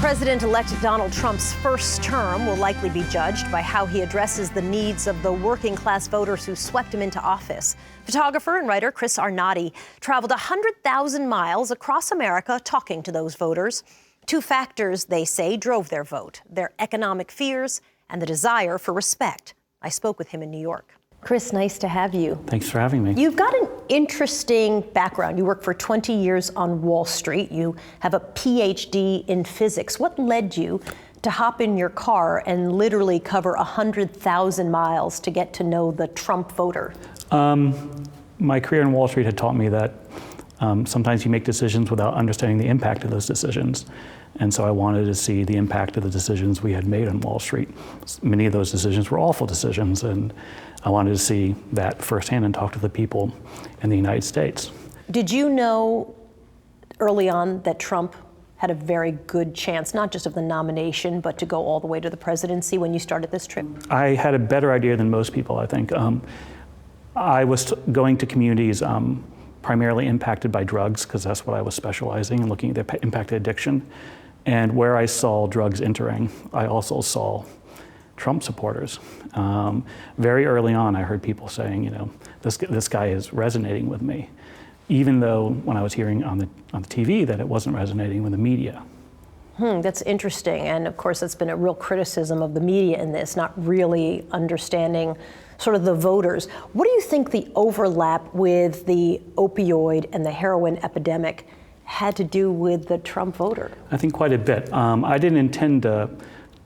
President-elect Donald Trump's first term will likely be judged by how he addresses the needs of the working-class voters who swept him into office. Photographer and writer Chris Arnade traveled 100,000 miles across America talking to those voters. Two factors, they say, drove their vote: their economic fears and the desire for respect. I spoke with him in New York. Chris, nice to have you. Thanks for having me. You've got an interesting background. You worked for 20 years on Wall Street. You have a PhD in physics. What led you to hop in your car and literally cover 100,000 miles to get to know the Trump voter? My career in Wall Street had taught me that sometimes you make decisions without understanding the impact of those decisions. And so I wanted to see the impact of the decisions we had made on Wall Street. Many of those decisions were awful decisions, and I wanted to see that firsthand and talk to the people in the United States. Did you know early on that Trump had a very good chance, not just of the nomination, but to go all the way to the presidency when you started this trip? I had a better idea than most people, I think. I was going to communities primarily impacted by drugs, because that's what I was specializing in, looking at the impact of addiction. And where I saw drugs entering, I also saw Trump supporters. Very early on, I heard people saying, you know, this guy is resonating with me, even though when I was hearing on the TV that it wasn't resonating with the media. That's interesting. And of course, that's been a real criticism of the media in this, not really understanding sort of the voters. What do you think the overlap with the opioid and the heroin epidemic had to do with the Trump voter? I think quite a bit. I didn't intend to,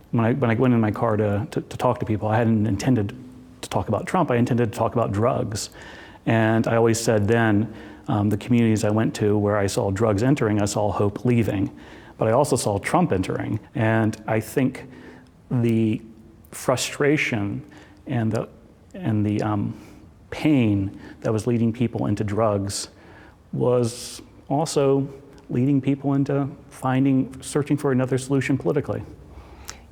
when I went in my car to talk to people, I hadn't intended to talk about Trump. I intended to talk about drugs. And I always said then, the communities I went to where I saw drugs entering, I saw hope leaving. But I also saw Trump entering. And I think the frustration and the pain that was leading people into drugs was also leading people into searching for another solution politically.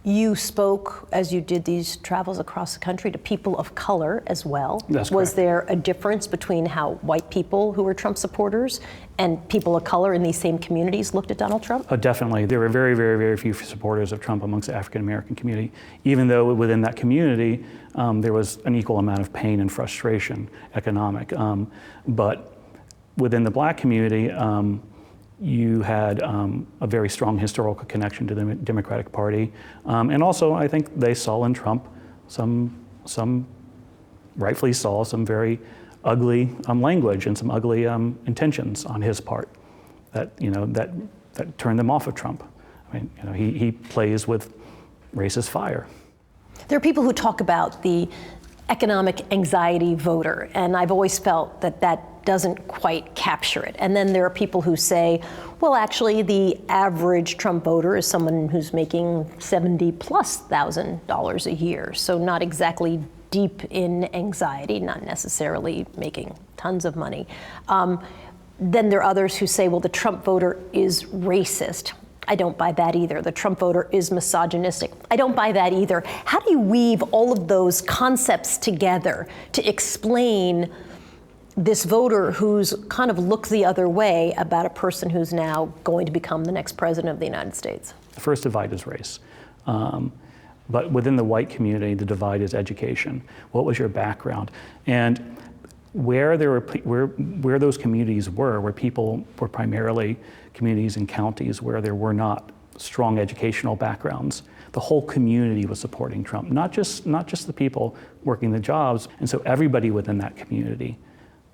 You spoke, as you did these travels across the country, to people of color as well. That's correct. Was there a difference between how white people who were Trump supporters and people of color in these same communities looked at Donald Trump? Definitely. There were very, very, very few supporters of Trump amongst the African-American community, even though within that community there was an equal amount of pain and frustration, economic. But within the black community, you had a very strong historical connection to the Democratic Party. And also, I think they saw in Trump some rightfully saw some very ugly language and some ugly intentions on his part that, you know, that turned them off of Trump. I mean, you know, he plays with racist fire. There are people who talk about the economic anxiety voter, and I've always felt that doesn't quite capture it. And then there are people who say, well, actually, the average Trump voter is someone who's making $70,000+ a year, so not exactly deep in anxiety, not necessarily making tons of money. Then there are others who say, well, the Trump voter is racist. I don't buy that either. The Trump voter is misogynistic. I don't buy that either. How do you weave all of those concepts together to explain this voter who's kind of looked the other way about a person who's now going to become the next president of the United States? The first divide is race. But within the white community, the divide is education. What was your background? And where those communities were, where people were primarily communities and counties where there were not strong educational backgrounds, the whole community was supporting Trump, not just the people working the jobs. And so everybody within that community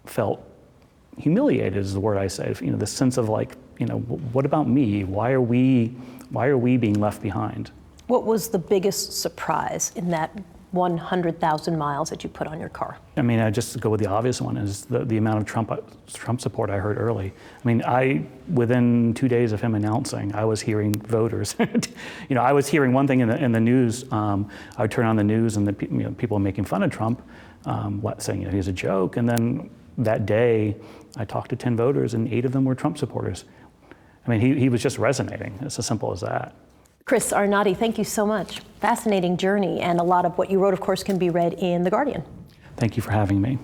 felt humiliated, is the word I say. You know, the sense of like, you know, what about me? Why are we being left behind? What was the biggest surprise in that 100,000 miles that you put on your car? I mean, I just go with the obvious one, is the amount of Trump support I heard early. I mean, within 2 days of him announcing, I was hearing voters. You know, I was hearing one thing in the news. I would turn on the news and people making fun of Trump, saying, you know, he's a joke. And then that day, I talked to 10 voters, and 8 of them were Trump supporters. I mean, he was just resonating. It's as simple as that. Chris Arnade, thank you so much. Fascinating journey, and a lot of what you wrote, of course, can be read in The Guardian. Thank you for having me.